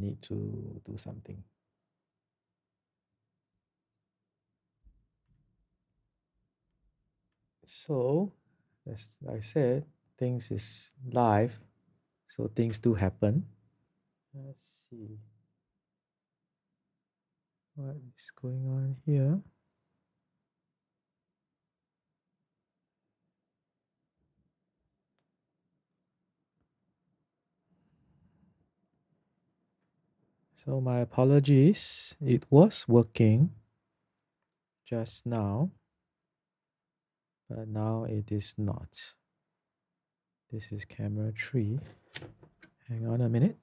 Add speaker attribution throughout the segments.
Speaker 1: need to do something. So, as I said, things is live, so things do happen. Let's see what is going on here. So my apologies. It was working just now, but now it is not. This is camera 3. Hang on a minute.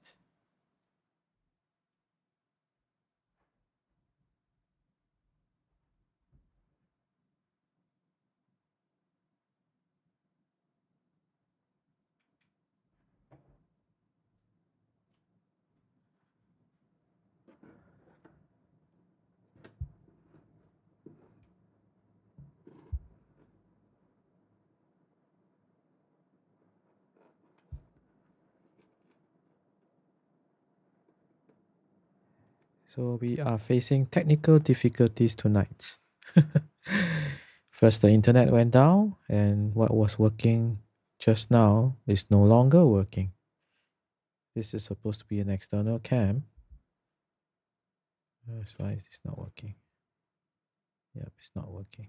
Speaker 1: So we are facing technical difficulties tonight. First, the internet went down, and what was working just now is no longer working. This is supposed to be an external cam. That's why it's not working. Yep, it's not working.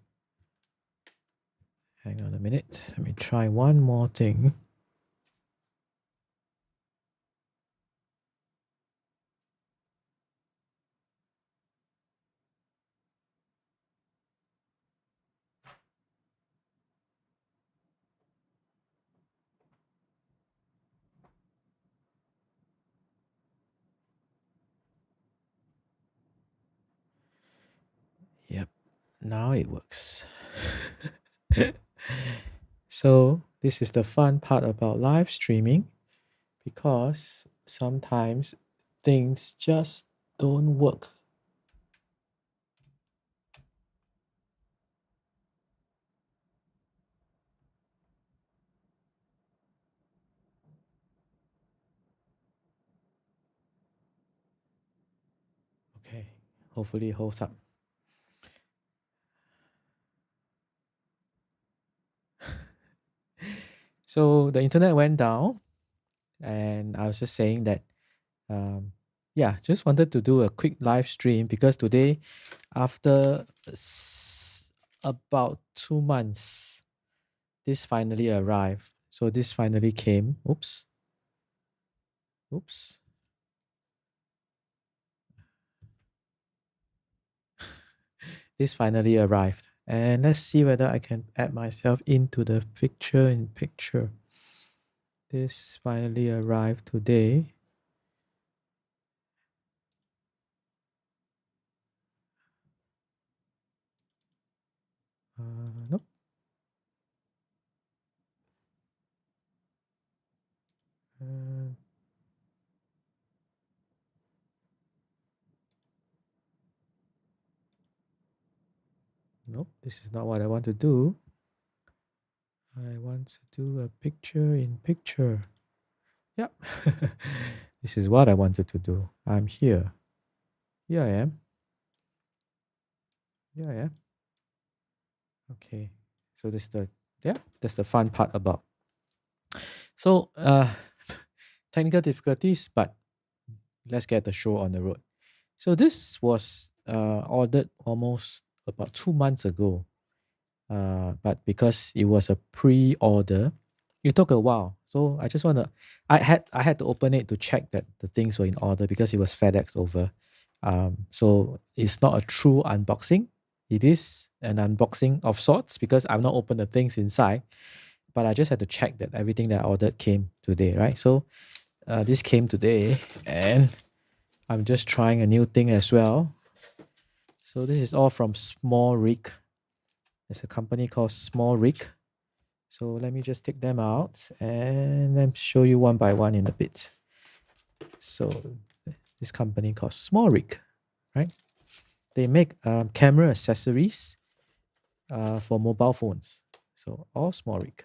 Speaker 1: Hang on a minute. Let me try one more thing. Yep, now it works. So this is the fun part about live streaming, because sometimes things just don't work. Okay, hopefully it holds up. So the internet went down, and I was just saying that, yeah, just wanted to do a quick live stream because today, after about 2 months, this finally arrived. So this finally came. Oops. Oops. This finally arrived. And let's see whether I can add myself into the picture in picture. This finally arrived today. Nope. Nope, this is not what I want to do. I want to do a picture in picture. Yep. This is what I wanted to do. I'm here. Here I am. Here I am. Okay. So this is that's the fun part about. So technical difficulties, but let's get the show on the road. So this was ordered almost about 2 months ago. But because it was a pre-order, it took a while. So I just wanna I had to open it to check that the things were in order because it was FedEx over. So it's not a true unboxing. It is an unboxing of sorts because I've not opened the things inside, but I just had to check that everything that I ordered came today, right? So this came today, and I'm just trying a new thing as well. So this is all from Small Rig. There's a company called Small Rig. So let me just take them out and then show you one by one in a bit. So this company called Small Rig, right? They make camera accessories for mobile phones. So all Small Rig.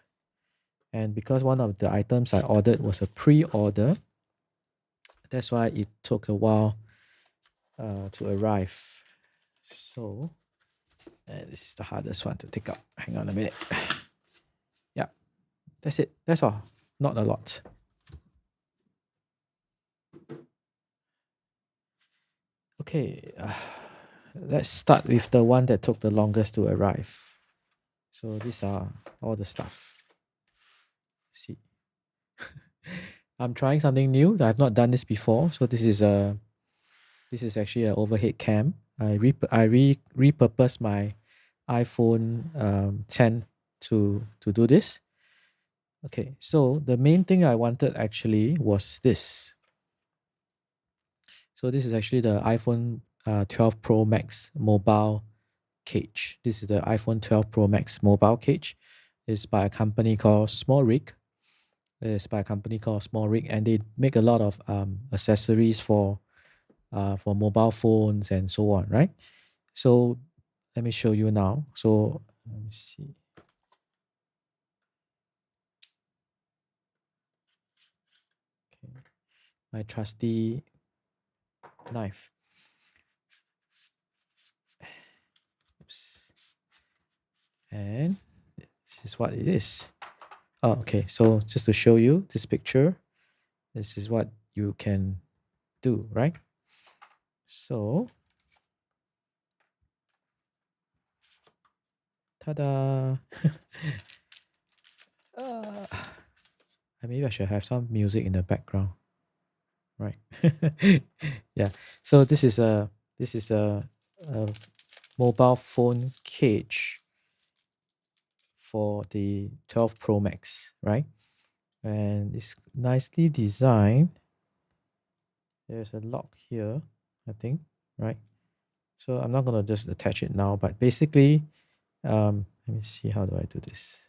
Speaker 1: And because one of the items I ordered was a pre-order, That's why it took a while to arrive. So this is the hardest one to take out. Hang on a minute. Yeah, that's it. That's all. Not a lot. Okay, let's start with the one that took the longest to arrive. So these are all the stuff. See, I'm trying something new. I've not done this before. So this is actually an overhead cam. I repurposed my iPhone 10 to do this. Okay, so the main thing I wanted actually was this. So this is actually the iPhone 12 Pro Max mobile cage. This is the iPhone 12 Pro Max mobile cage. It's by a company called Small Rig. It's by a company called Small Rig, and they make a lot of accessories for mobile phones and so on, right? So let me show you now. So let me see. Okay. My trusty knife. Oops. And this is what it is. Oh, okay. So just to show you this picture, this is what you can do, right? So, ta-da! uh, maybe I should have some music in the background, right? Yeah. So this is a mobile phone cage for the 12 Pro Max, right? And it's nicely designed. There's a lock here, I think, right? So I'm not gonna just attach it now, but basically, let me see, how do I do this?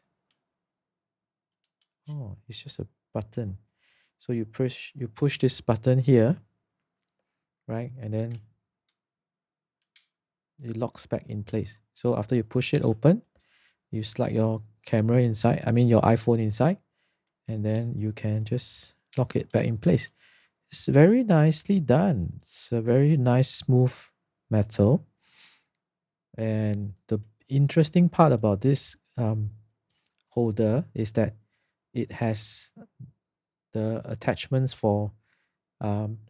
Speaker 1: Oh, it's just a button. So you push this button here, right? And then it locks back in place. So after you push it open, you slide your camera inside, your iPhone inside, and then you can just lock it back in place. It's very nicely done. It's a very nice, smooth metal. And the interesting part about this holder is that it has the attachments for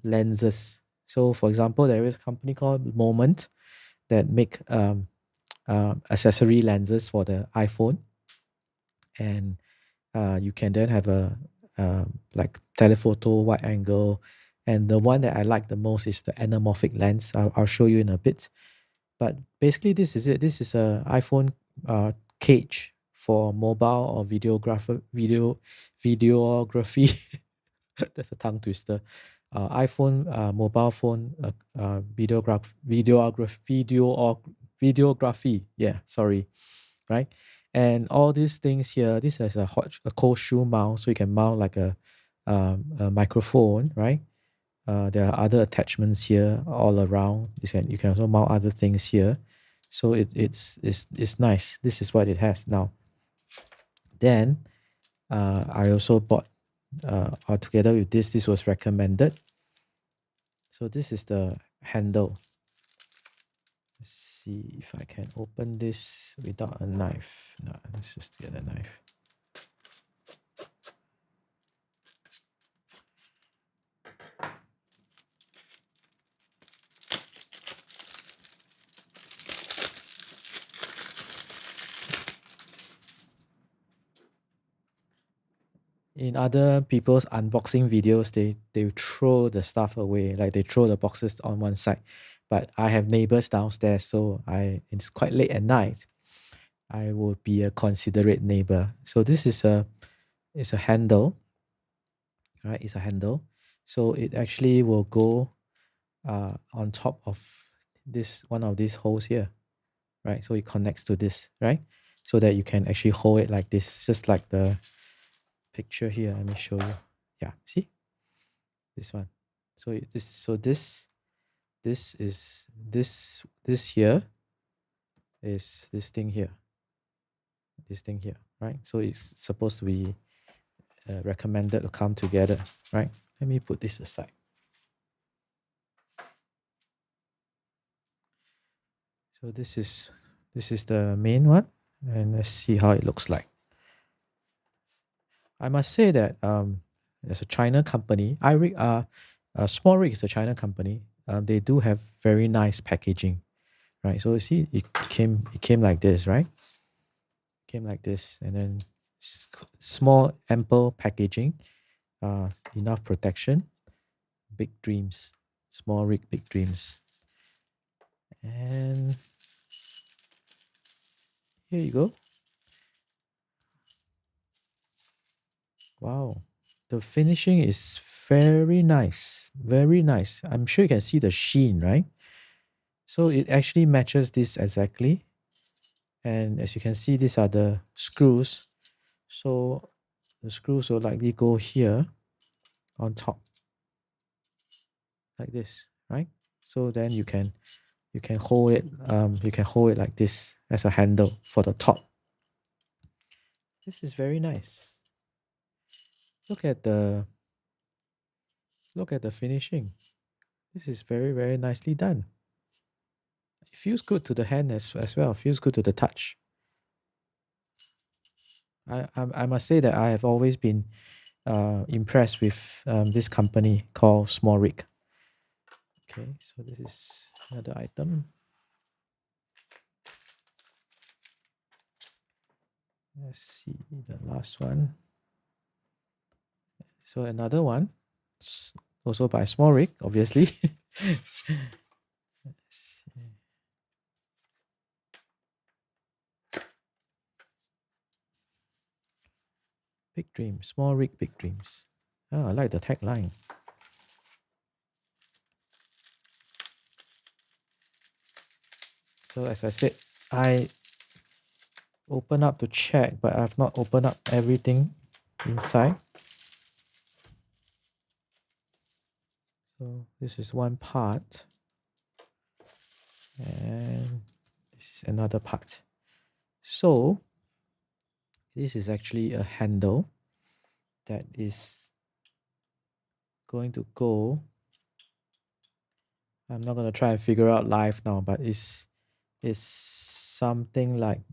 Speaker 1: lenses. So, for example, there is a company called Moment that make accessory lenses for the iPhone, and you can then have a like telephoto, wide angle, and the one that I like the most is the anamorphic lens. I'll show you in a bit. But basically, this is it. This is a iPhone cage for mobile or videography. That's a tongue twister. iPhone mobile phone videography. Yeah, sorry, right? And all these things here. This has a cold shoe mount, so you can mount like a microphone, right? There are other attachments here all around. You can also mount other things here. So it's nice. This is what it has now. Then I also bought together with this was recommended. So this is the handle. Let's see if I can open this without a knife. No, let's just get a knife. In other people's unboxing videos, they throw the stuff away, like they throw the boxes on one side. But I have neighbors downstairs, so it's quite late at night. I will be a considerate neighbor. So this is a handle, right? It's a handle. So it actually will go on top of this one of these holes here, right? So it connects to this, right? So that you can actually hold it like this, just like the picture here. Let me show you. Yeah, see this one. So this here is this thing here, right? So it's supposed to be recommended to come together, right? Let me put this aside. So this is the main one, and let's see how it looks like. I must say that as a China company, Small Rig is a China company. They do have very nice packaging, right? So you see, it came like this, right? Came like this, and then small, ample packaging, enough protection, big dreams, Small Rig, big dreams, and here you go. Wow, the finishing is very nice, very nice. I'm sure you can see the sheen, right? So it actually matches this exactly. And as you can see, these are the screws. So the screws will likely go here on top, like this, right? So then you can hold it, you can hold it like this as a handle for the top. This is very nice. Look at the finishing. This is very, very nicely done. It feels good to the hand as well. It feels good to the touch. I must say that I have always been impressed with this company called Small Rig. Okay, so this is another item. Let's see the last one. So another one, also by Small Rig, obviously. Let's see. Big dreams, Small Rig, big dreams. Oh, I like the tagline. So as I said, I open up to check, but I've not opened up everything inside. So this is one part, and this is another part. So this is actually a handle that is going to go. I'm not going to try and figure out live now, but it's something like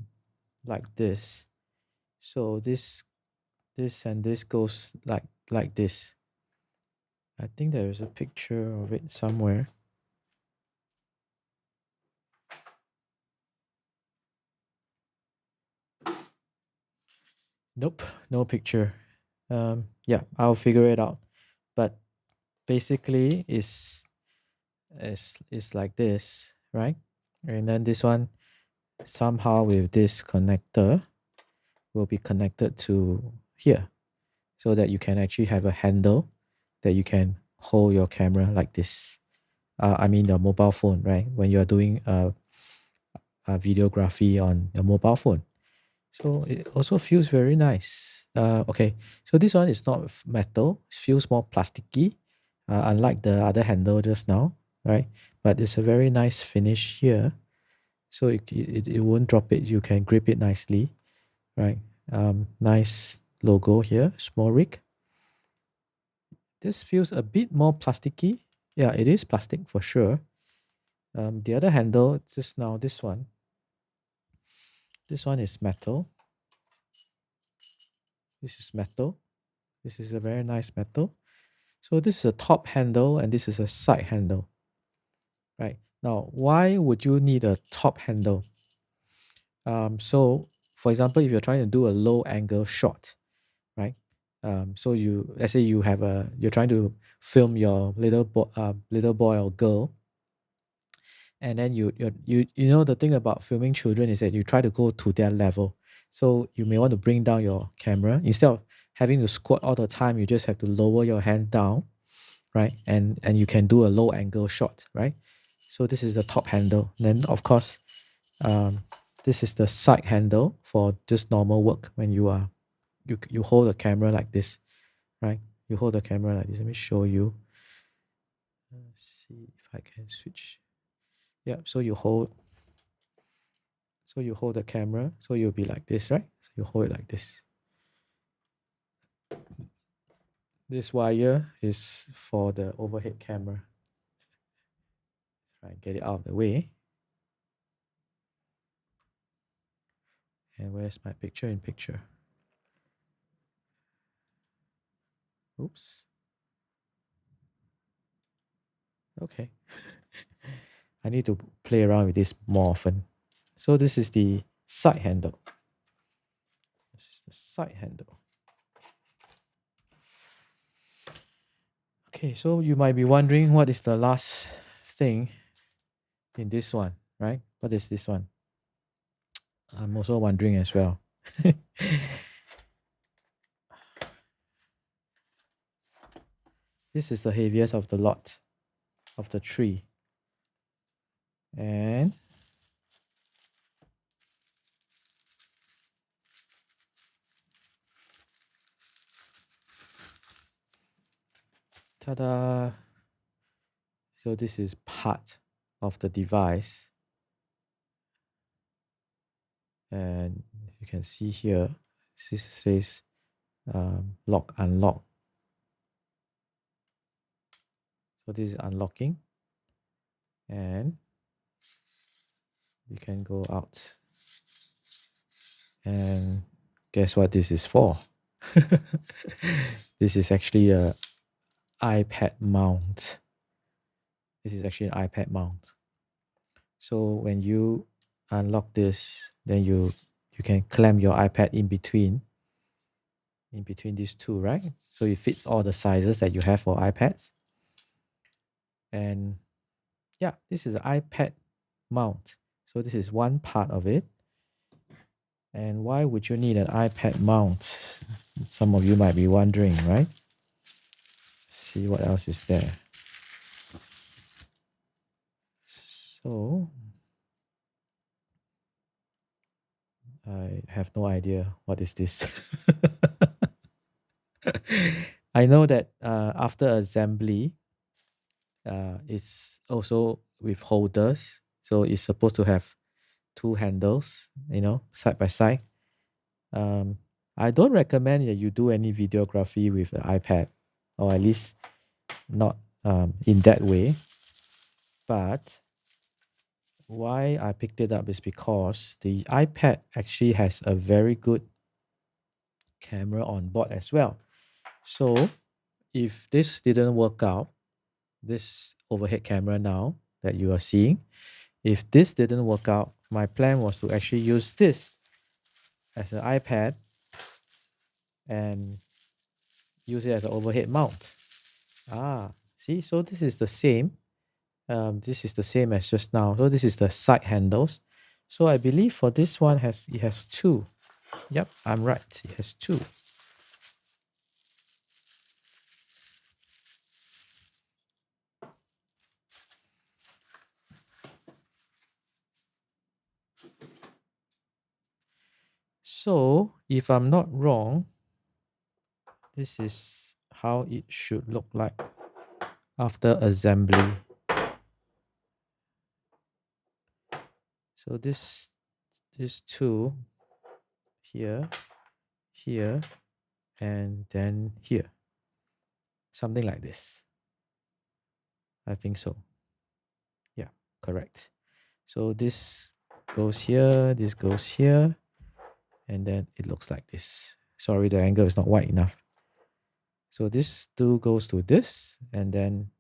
Speaker 1: this. So this and this goes like this. I think there is a picture of it somewhere. Nope, no picture. Yeah, I'll figure it out. But basically, it's like this, right? And then this one somehow with this connector will be connected to here, so that you can actually have a handle that you can hold your camera like this. I mean your mobile phone, right? When you are doing a videography on your mobile phone. So it also feels very nice. Okay, so this one is not metal. It feels more plasticky, unlike the other handle just now, right? But it's a very nice finish here. So it won't drop it. You can grip it nicely, right? Nice logo here, Small Rig. This feels a bit more plasticky. Yeah, it is plastic for sure. The other handle just now, this one is metal. This is metal. This is a very nice metal. So this is a top handle and this is a side handle. Right. Now, why would you need a top handle? So for example, if you're trying to do a low angle shot, right? So let's say you're trying to film your little boy or girl, and then you know the thing about filming children is that you try to go to their level. So you may want to bring down your camera instead of having to squat all the time. You just have to lower your hand down, right? And you can do a low angle shot, right? So this is the top handle. Then of course, this is the side handle for just normal work when you hold the camera like this, right? You hold the camera like this. Let me show you. Let's see if I can switch. Yeah, so you hold the camera, so you'll be like this, right? So you hold it like this. This wire is for the overhead camera. Try and get it out of the way. Where's my picture in picture? Oops. Okay. I need to play around with this more often. So this is the side handle. This is the side handle. Okay, so you might be wondering what is the last thing in this one, right? What is this one? I'm also wondering as well. This is the heaviest of the lot, of the three. And ta-da! So this is part of the device. And you can see here, this says lock, unlock. So this is unlocking. And you can go out. And guess what this is for? This is actually a iPad mount. This is actually an iPad mount. So when you unlock this, then you can clamp your iPad in between these two, right? So it fits all the sizes that you have for iPads. And yeah, this is an iPad mount. So this is one part of it. And why would you need an iPad mount? Some of you might be wondering, right? See what else is there. So I have no idea what is this. I know that after assembly, it's also with holders. So it's supposed to have two handles, side by side. I don't recommend that you do any videography with an iPad, or at least not in that way. But why I picked it up is because the iPad actually has a very good camera on board as well. So if this didn't work out, this overhead camera now that you are seeing, if this didn't work out, my plan was to actually use this as an iPad and use it as an overhead mount. See, so this is the same. This is the same as just now. So this is the side handles. So I believe for this one it has two. Yep, I'm right. It has two. So if I'm not wrong, this is how it should look like after assembly. So this two here, here, and then here. Something like this. I think so. Yeah, correct. So this goes here, this goes here, and then it looks like this. Sorry, the angle is not wide enough. So this two goes to this, and then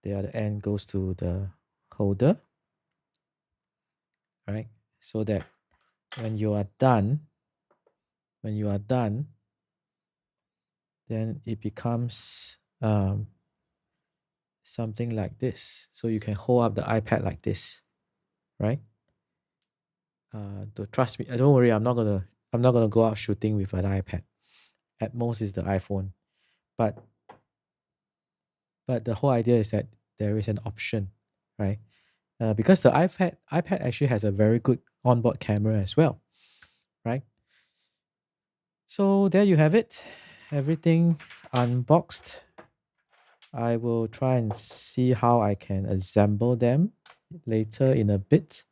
Speaker 1: the other end goes to the holder. Right? So that when you are done, then it becomes something like this. So you can hold up the iPad like this, right? Trust me, don't worry, I'm not gonna go out shooting with an iPad. At most is the iPhone. But the whole idea is that there is an option, right? Because the iPad actually has a very good onboard camera as well, right? So there you have it. Everything unboxed. I will try and see how I can assemble them later in a bit.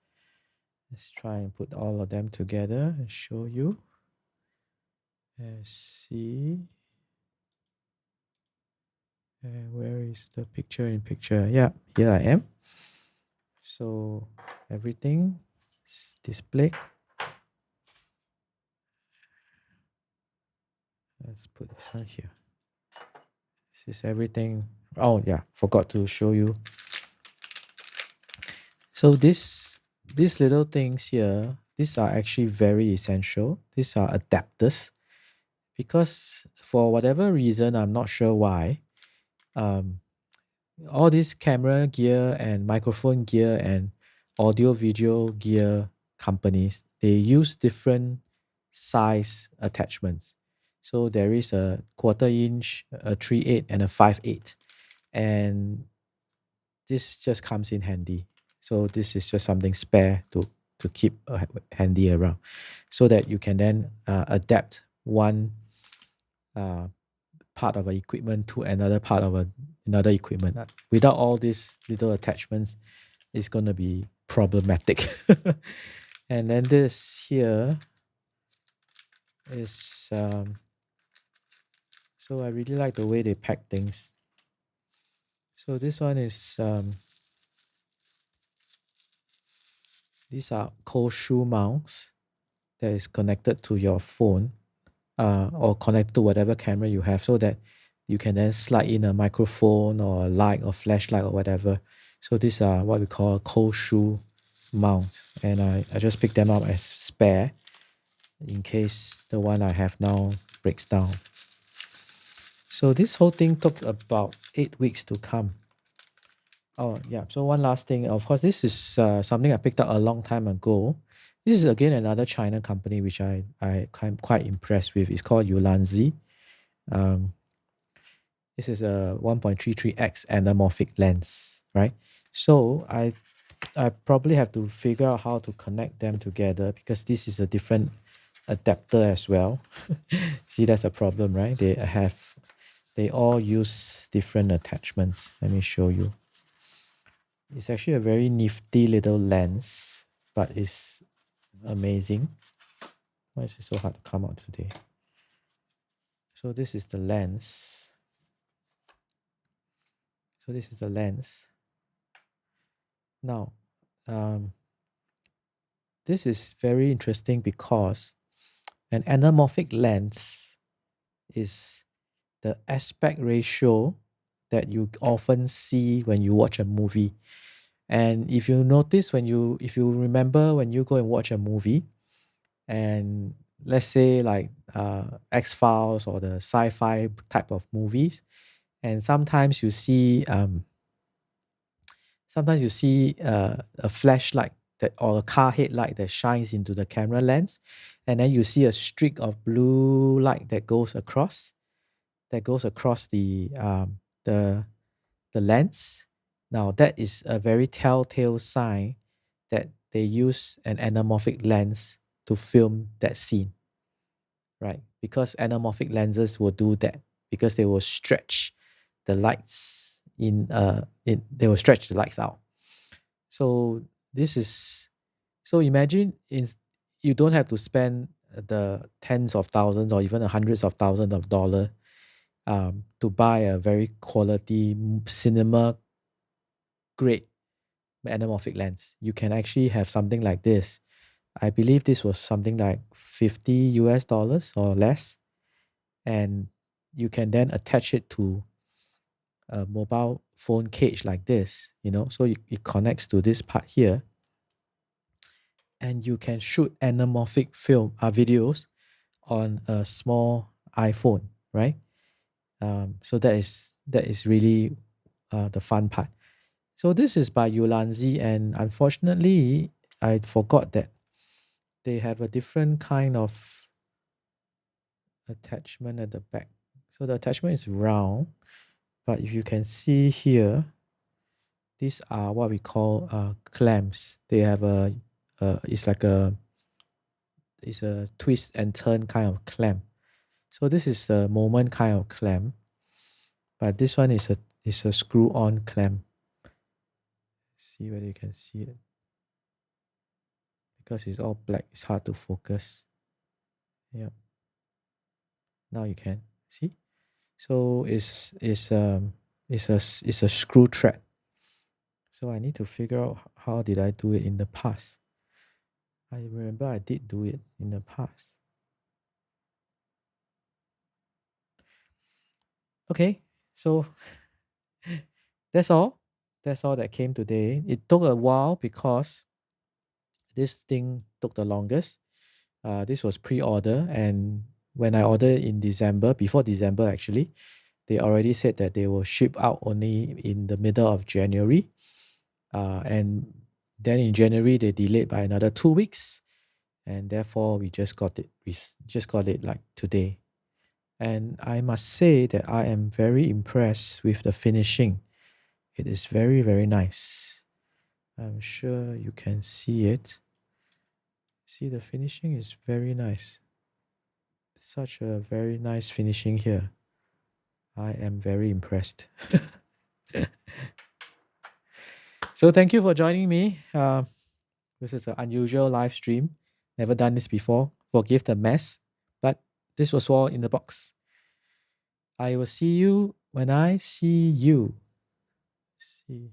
Speaker 1: Let's try and put all of them together and show you. Let's see. Where is the picture in picture? Yeah, here I am. So everything is displayed. Let's put this one here. This is everything. Oh yeah, forgot to show you. So these little things here, these are actually very essential. These are adapters because for whatever reason, I'm not sure why, um, all this camera gear and microphone gear and audio video gear companies, they use different size attachments. So there is a 1/4 inch, a 3/8, and a 5/8, and this just comes in handy. So this is just something spare to keep handy around, so that you can then adapt one uh, part of an equipment to another part of another equipment. Without all these little attachments, it's going to be problematic. And then this here is so I really like the way they pack things. So this one is these are cold shoe mounts that is connected to your phone, or connected to whatever camera you have, so that you can then slide in a microphone or a light or flashlight or whatever. So these are what we call cold shoe mounts, and I just picked them up as spare in case the one I have now breaks down. So this whole thing took about 8 weeks to come. Oh yeah, so one last thing. Of course, this is something I picked up a long time ago. This is again another China company which I'm quite impressed with. It's called Ulanzi. Um, this is a 1.33x anamorphic lens, right? So I probably have to figure out how to connect them together because this is a different adapter as well. See, that's the problem, right? They all use different attachments. Let me show you. It's actually a very nifty little lens, but it's amazing. Why is it so hard to come out today? So this is the lens. So this is the lens. Now, this is very interesting because an anamorphic lens is the aspect ratio that you often see when you watch a movie. And if you notice, if you remember when you go and watch a movie, and let's say like X-Files or the sci-fi type of movies, and sometimes you see a flashlight that or a car headlight that shines into the camera lens, and then you see a streak of blue light that goes across the lens. Now that is a very telltale sign that they use an anamorphic lens to film that scene, right? Because anamorphic lenses will do that because they will stretch the lights they will stretch the lights out. So this is so imagine you don't have to spend the tens of thousands or even the hundreds of thousands of dollars to buy a very quality cinema grade anamorphic lens. You can actually have something like this. I believe this was something like $50 or less, and you can then attach it to a mobile phone cage like this, so it connects to this part here, and you can shoot anamorphic videos on a small iPhone, right? So that is really the fun part. So this is by Ulanzi, and unfortunately, I forgot that they have a different kind of attachment at the back. So the attachment is round, but if you can see here, these are what we call clamps. They have it's a twist and turn kind of clamp. So this is a moment kind of clamp, but this one is a screw-on clamp. See whether you can see it. Because it's all black, it's hard to focus. Yeah. Now you can see. So it's a screw thread. So I need to figure out how did I do it in the past. I remember I did do it in the past. Okay, so that's all. That's all that came today. It took a while because this thing took the longest. This was pre-order, and when I ordered in December, before December actually, they already said that they will ship out only in the middle of January. And then in January they delayed by another 2 weeks, and therefore we just got it. Just got it like today, and I must say that I am very impressed with the finishing. It is very, very nice. I'm sure you can see it. See, the finishing is very nice. Such a very nice finishing here. I am very impressed. So thank you for joining me. This is an unusual live stream. Never done this before. Forgive the mess, but this was all in the box. I will see you when I see you. See.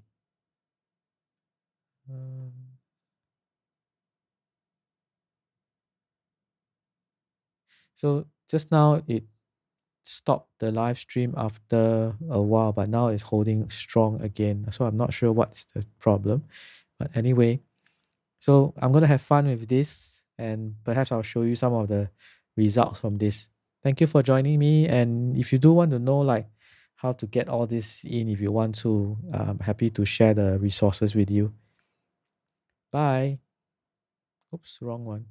Speaker 1: Um, so just now it stopped the live stream after a while, but now it's holding strong again. So I'm not sure what's the problem. But anyway, so I'm going to have fun with this, and perhaps I'll show you some of the results from this. Thank you for joining me. And if you do want to know like how to get all this in, if you want to, I'm happy to share the resources with you. Bye. Oops, wrong one.